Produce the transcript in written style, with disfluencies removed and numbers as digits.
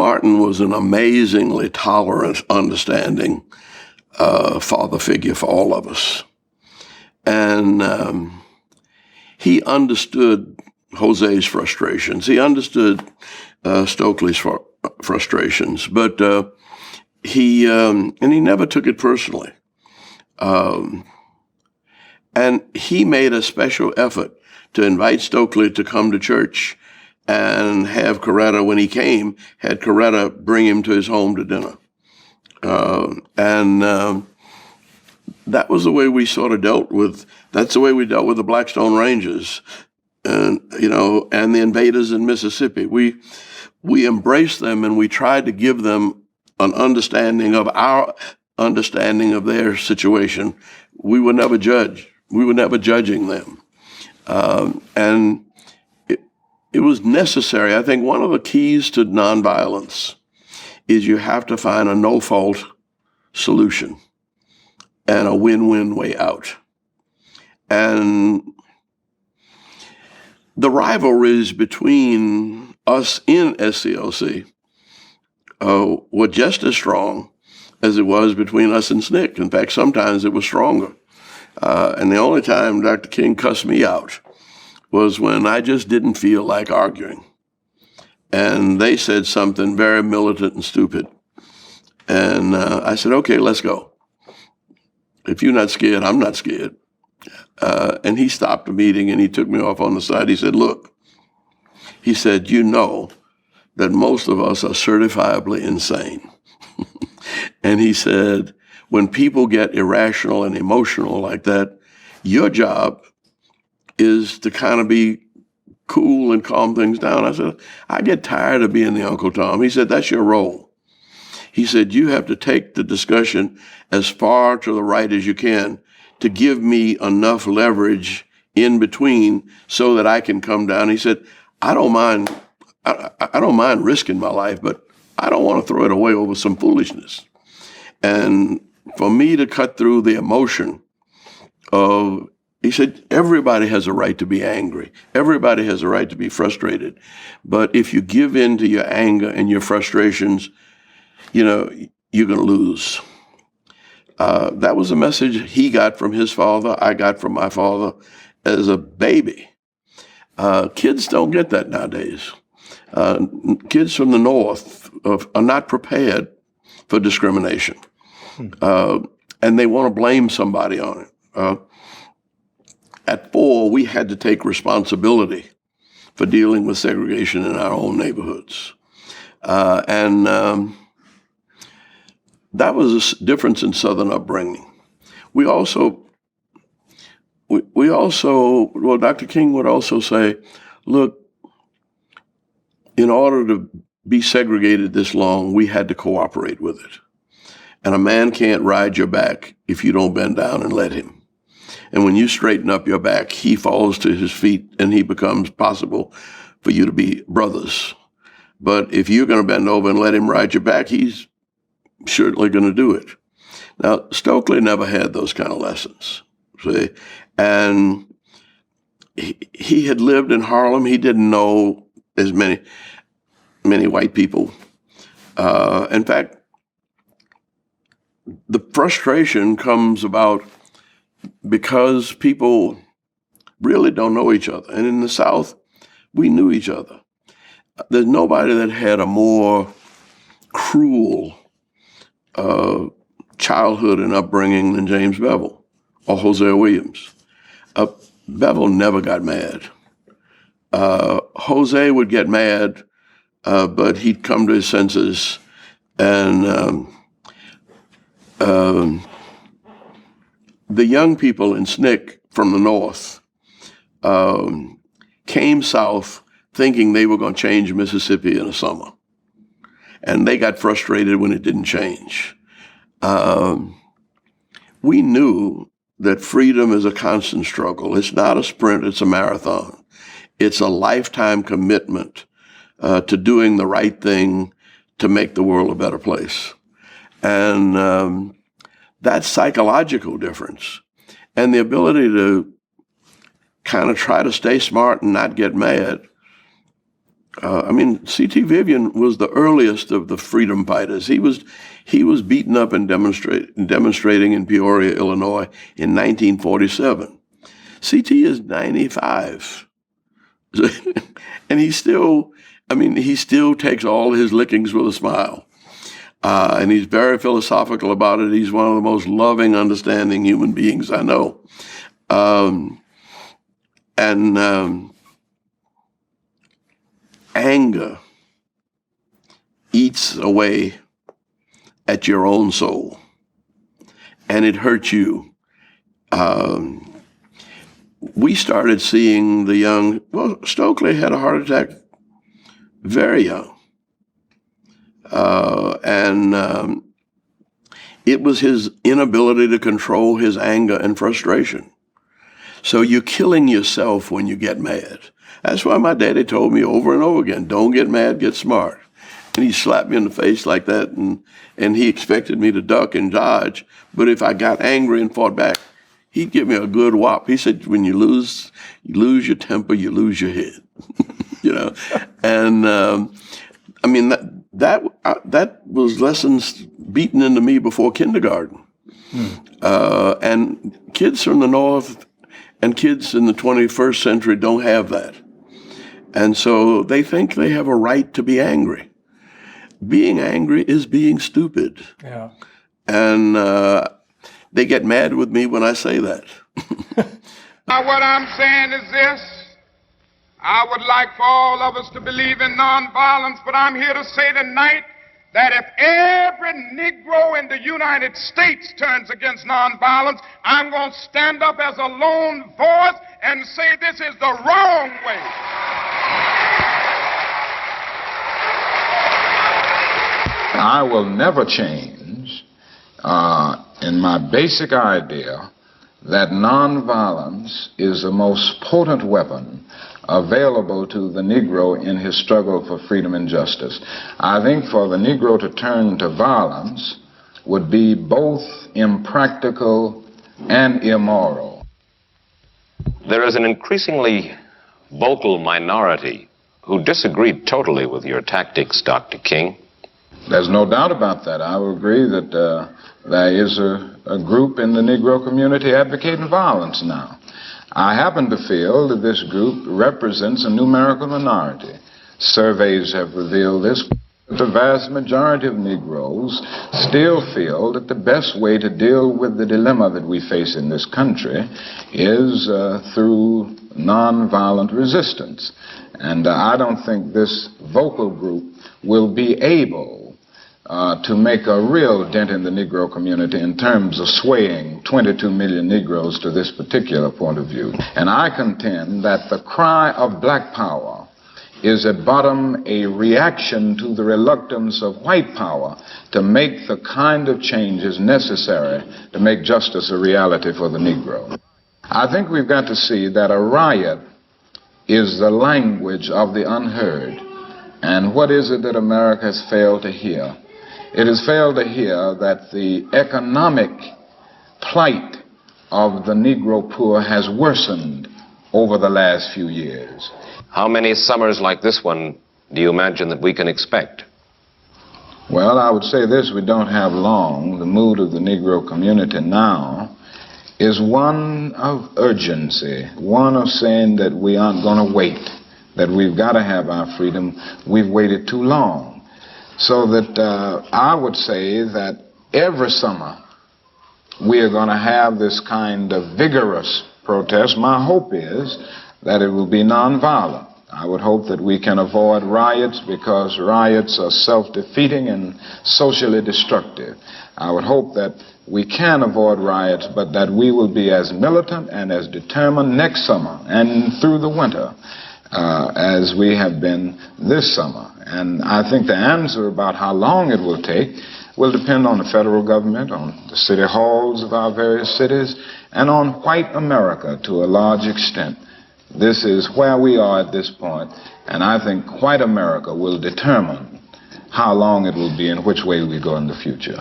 Martin was an amazingly tolerant, understanding father figure for all of us. And he understood Jose's frustrations. He understood Stokely's frustrations, but he never took it personally. And he made a special effort to invite Stokely to come to church and have Coretta, when he came, had Coretta bring him to his home to dinner. That was the way we sort of that's the way we dealt with the Blackstone Rangers and the invaders in Mississippi. We embraced them and we tried to give them an understanding of our understanding of their situation. We were never judged. We were never judging them. And it was necessary. I think one of the keys to nonviolence is you have to find a no-fault solution and a win-win way out. And the rivalries between us in SCLC were just as strong as it was between us and SNCC. In fact, sometimes it was stronger. And the only time Dr. King cussed me out was when I just didn't feel like arguing. And they said something very militant and stupid. And I said, okay, let's go. If you're not scared, I'm not scared. And he stopped the meeting and he took me off on the side. He said, look, he said, you know that most of us are certifiably insane. And he said, when people get irrational and emotional like that, your job is to kind of be cool and calm things down. I said, I get tired of being the Uncle Tom. He said, that's your role. He said, you have to take the discussion as far to the right as you can to give me enough leverage in between so that I can come down. He said, I don't mind risking my life, but I don't want to throw it away over some foolishness. And for me to cut through the emotion of, he said, everybody has a right to be angry. Everybody has a right to be frustrated. But if you give in to your anger and your frustrations, you're going to lose. That was a message he got from his father, I got from my father as a baby. Kids don't get that nowadays. Kids from the North are not prepared for discrimination. And they want to blame somebody on it. At 4, we had to take responsibility for dealing with segregation in our own neighborhoods. That was a difference in Southern upbringing. We also, Dr. King would also say, look, in order to be segregated this long, we had to cooperate with it. And a man can't ride your back if you don't bend down and let him. And when you straighten up your back, he falls to his feet and he becomes possible for you to be brothers. But if you're going to bend over and let him ride your back, he's certainly going to do it. Now, Stokely never had those kind of lessons, see? And he had lived in Harlem. He didn't know as many white people. In fact, the frustration comes about because people really don't know each other. And in the South, we knew each other. There's nobody that had a more cruel childhood and upbringing than James Bevel or Hosea Williams. Bevel never got mad. Jose would get mad, but he'd come to his senses and the young people in SNCC from the North came south thinking they were going to change Mississippi in the summer. And they got frustrated when it didn't change. We knew that freedom is a constant struggle. It's not a sprint, it's a marathon. It's a lifetime commitment to doing the right thing to make the world a better place. And that psychological difference and the ability to kind of try to stay smart and not get mad I mean, C.T. Vivian was the earliest of the freedom fighters. He was beaten up and demonstrating in Peoria, Illinois in 1947. C.T. is 95. And he still takes all his lickings with a smile. And he's very philosophical about it. He's one of the most loving, understanding human beings I know. Anger eats away at your own soul, and it hurts you. We started seeing the young, Stokely had a heart attack very young. It was his inability to control his anger and frustration. So you're killing yourself when you get mad. That's why my daddy told me over and over again, don't get mad, get smart. And he slapped me in the face like that, and he expected me to duck and dodge. But if I got angry and fought back, he'd give me a good whop. He said, when you lose your temper, you lose your head. And I mean, that was lessons beaten into me before kindergarten. And kids from the North and kids in the 21st century don't have that. And so they think they have a right to be angry. Being angry is being stupid. Yeah. And they get mad with me when I say that. Now, what I'm saying is this. I would like for all of us to believe in nonviolence, but I'm here to say tonight that if every Negro in the United States turns against nonviolence, I'm going to stand up as a lone voice and say this is the wrong way. I will never change in my basic idea that nonviolence is the most potent weapon available to the Negro in his struggle for freedom and justice. I think for the Negro to turn to violence would be both impractical and immoral. There is an increasingly vocal minority who disagreed totally with your tactics, Dr. King. There's no doubt about that. I would agree that there is a group in the Negro community advocating violence now. I happen to feel that this group represents a numerical minority. Surveys have revealed this. The vast majority of Negroes still feel that the best way to deal with the dilemma that we face in this country is through nonviolent resistance. And I don't think this vocal group will be able to make a real dent in the Negro community in terms of swaying 22 million Negroes to this particular point of view. And I contend that the cry of black power is at bottom a reaction to the reluctance of white power to make the kind of changes necessary to make justice a reality for the Negro. I think we've got to see that a riot is the language of the unheard. And what is it that America has failed to hear? It has failed to hear that the economic plight of the Negro poor has worsened over the last few years. How many summers like this one do you imagine that we can expect? Well, I would say this, we don't have long. The mood of the Negro community now is one of urgency, one of saying that we aren't going to wait, that we've got to have our freedom. We've waited too long. So that I would say that every summer we are going to have this kind of vigorous protest. My hope is that it will be nonviolent. I would hope that we can avoid riots because riots are self-defeating and socially destructive. I would hope that we can avoid riots, but that we will be as militant and as determined next summer and through the winter as we have been this summer. And I think the answer about how long it will take will depend on the federal government, on the city halls of our various cities, and on white America to a large extent. This is where we are at this point, and I think white America will determine how long it will be and which way we go in the future.